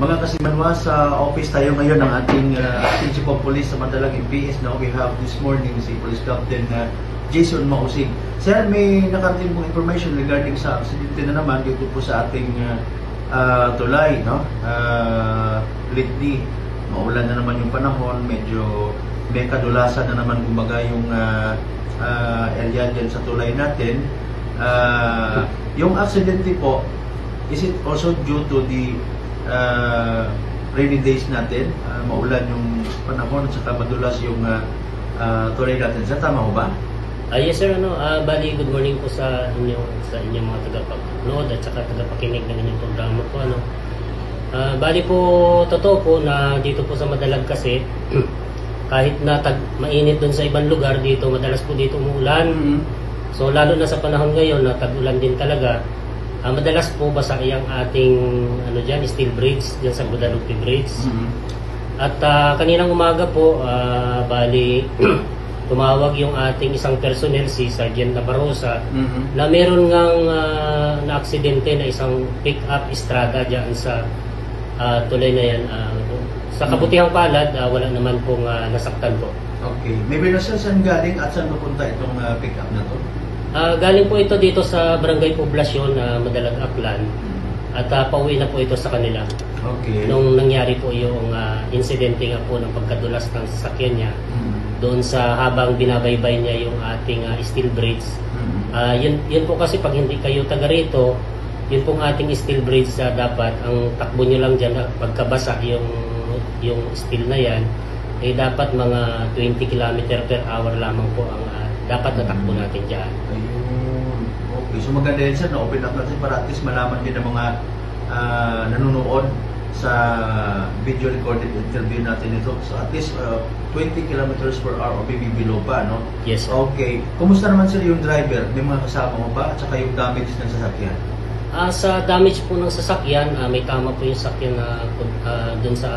Mga kasimanwa, sa office tayo ngayon ng ating Chief of Police sa Mandalag MPS. Now we have this morning si Police Captain Jason Mausig. Sir, may nakarating pong information regarding sa aksidente na naman dito po sa ating tulay, no? Lately, maulan na naman yung panahon, medyo may kadulasan na naman kumbaga yung area dyan sa tulay natin. Yung aksidente po, is it also due to the rainy days natin, maulan yung panahon at saka madulas yung tulay natin? Sa tama ho ba? Yes sir, bali good morning po sa inyong mga tagapanood at saka tagapakinig ng inyong programa po. Bali po, totoo po na dito po sa Madalag kasi kahit na mainit dun sa ibang lugar, dito madalas po dito umuulan. So lalo na sa panahon ngayon na tag-ulan din talaga, madalas po basa yung ating steel bridge dyan sa Guadalupe Bridge. At kaninang umaga po, bali tumawag yung ating isang personnel, si Sergeant Nabarosa, na meron ngang na-aksidente na isang pick-up Estrada dyan sa tulay na yan. Sa kabutihang palad, wala naman pong nasaktan po. Okay. Maybe saan galing at saan pupunta itong pick-up na to? Galing po ito dito sa Barangay Poblasyon, Madalag Aklan, at pauwi na po ito sa kanila. Okay. Nung nangyari po yung insidente nga po ng pagkadulas ng sasakyan niya, doon sa habang binabaybay niya yung ating steel bridge. Yun po kasi pag hindi kayo taga rito, yun pong ating steel bridge, dapat ang takbo nyo lang dyan pagkabasa yung steel na yan, dapat mga 20 km per hour lamang po ang dapat na takbo natin dyan. Ayun. Okay. So maganda yun sir, na-open up natin para at least malaman din ng mga nanonood sa video recorded interview natin ito. So at least 20 kilometers per hour or maybe below pa, no? Yes sir. Okay. Kumusta naman sir yung driver? May mga kasama mo ba? At saka yung damage ng sasakyan? Sa damage po ng sasakyan, may tama po yung sasakyan na dun sa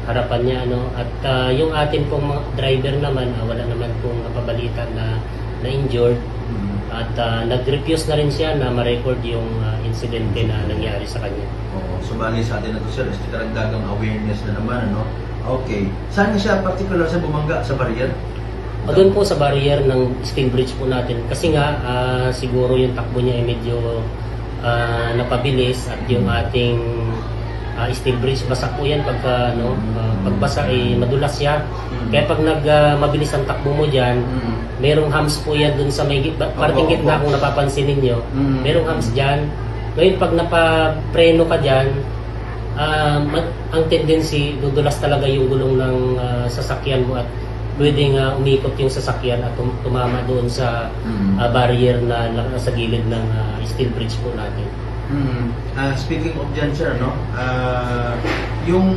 harapan niya, at yung atin pong driver naman, wala naman pong napabalitan na injured. At nag-refuse na rin siya na ma-record yung insidente na nangyari sa kanya. Oo. So bali sa atin na ito sir, is karagdagang awareness na naman, ano? Okay. Saan siya particular sa bumangga? Sa barrier? Doon po sa barrier ng steel bridge po natin. Kasi nga, siguro yung takbo niya ay medyo napabilis, at yung ating steel bridge, basa po yan pagka, pagbasa ay madulas siya. Kaya pag mabilis ang takbo mo dyan, merong humps po yan dun sa may parting gitna, kung napapansin ninyo. Merong humps dyan. Ngayon pag napapreno ka dyan, ang tendency, dudulas talaga yung gulong ng sasakyan mo, at pwedeng umikot yung sasakyan at tumama doon sa barrier na sa gilid ng steel bridge po natin. Speaking of dyan sir, yung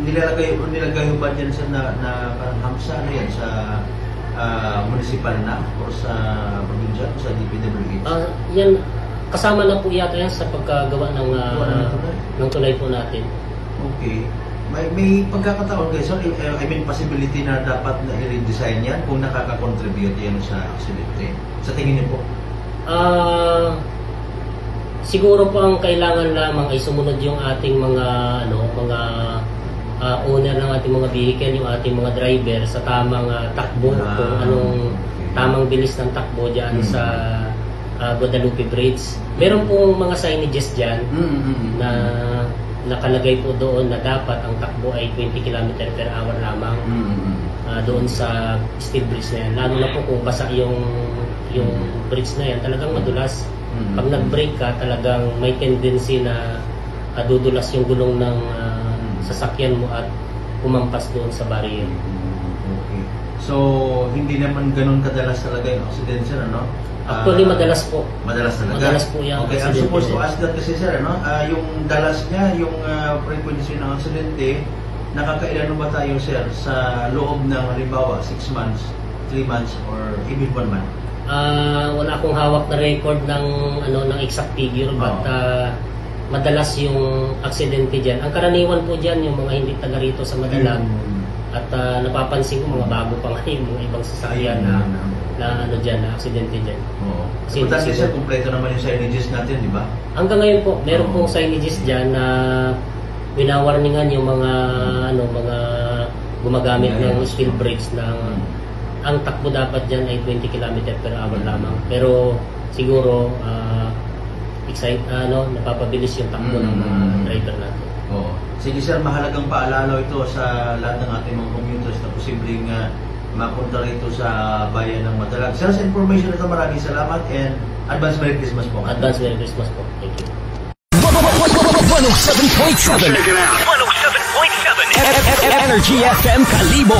nilalagay ho ba dyan sir na parang hamsa, ano yan, sa municipal na o sa probinsya o sa DPWH? Yan, kasama na po yata yan sa pagkagawa ng tulay po natin. Okay. May pagkakataon guys, so, I mean possibility na dapat na i-redesign yan kung nakaka-contribute yan sa aksidente. Sa tingin niyo po? Siguro po ang kailangan lamang ay sumunod yung ating mga owner ng ating mga vehicle, yung ating mga driver sa tamang takbo, kung anong tamang bilis ng takbo diyan sa Guadalupe Bridge. Meron pong mga signages diyan na nakalagay po doon na dapat ang takbo ay 20 km per hour lamang doon sa steel bridge na yan. Lalo na po kung basa yung bridge na yan, talagang madulas. Pag nag-brake ka, talagang may tendency na dudulas yung gulong ng sasakyan mo at kumampas doon sa barrier. Okay. So, hindi naman ganun kadalas talaga yung accident sir, ano? Actually, madalas po. Madalas talaga? Madalas po yung okay, I'm supposed to ask that kasi sir, ano? Yung dalas niya, yung frequency ng aksidente, nakakailan ba tayo sir sa loob ng halimbawa 6 months, 3 months, or even 1 month? Wala akong hawak na record ng exact figure, but madalas yung aksidente diyan. Ang karaniwan po diyan yung mga hindi taga rito sa Madalag. At napapansin ko mga bago pa ngayon mga ibang sasakyan na diyan, na aksidente diyan. Oo. Importante sir, kumpleto naman yung signages natin, di ba? Hanggang ngayon po, meron pong signages diyan na winawarningan yung mga mga gumagamit ng steel brakes na ang takbo dapat diyan ay 20 km per hour lamang. Pero siguro napapabilis yung takbo ng mga driver natin. Oo. Sige sir, mahalagang paalala ito sa lahat ng ating mga commuters na posibleng mapunta rito sa bayan ng Madalag. Sir, sa information ito, maraming salamat and advance Merry Christmas po. Advance Merry Christmas po. Thank you. 107.7 Check it out. 107.7 Energy FM Kalibo.